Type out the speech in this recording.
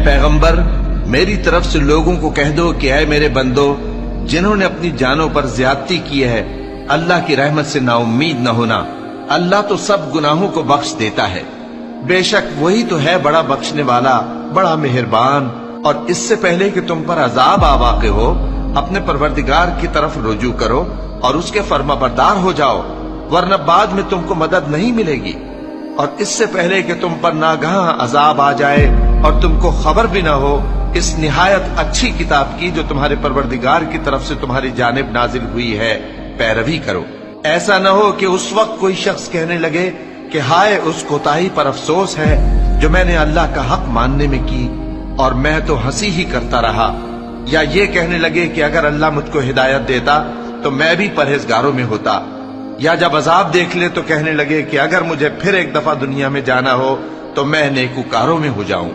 पैगंबर, मेरी तरफ से लोगों को कह दो कि ऐ मेरे बंदो, जिन्होंने अपनी जानों पर ज्यादती की है, अल्लाह की रहमत से नाउम्मीद न होना। अल्लाह तो सब गुनाहों को बख्श देता है। बेशक वही तो है बड़ा बख्शने वाला, बड़ा मेहरबान। और इससे पहले कि तुम पर अजाब आ वाक़े हो, अपने परवरदिगार की तरफ रुजू करो और उसके फर्माबरदार हो जाओ, वरना बाद में तुमको मदद नहीं मिलेगी। और इससे पहले कि तुम पर नागहां अजाब आ जाए और तुमको खबर भी ना हो, इस निहायत अच्छी किताब की जो तुम्हारे परवरदिगार की तरफ से तुम्हारी जानिब नाजिल हुई है, पैरवी करो। ऐसा न हो कि उस वक्त कोई शख्स कहने लगे कि हाय उस कोताही पर अफसोस है जो मैंने अल्लाह का हक मानने में की और मैं तो हंसी ही करता रहा। या ये कहने लगे कि अगर अल्लाह मुझको हिदायत देता तो मैं भी परहेजगारों में होता। या जब अजाब देख ले तो कहने लगे कि अगर मुझे फिर एक दफा दुनिया में जाना हो तो मैं नेकूकारों में हो जाऊं।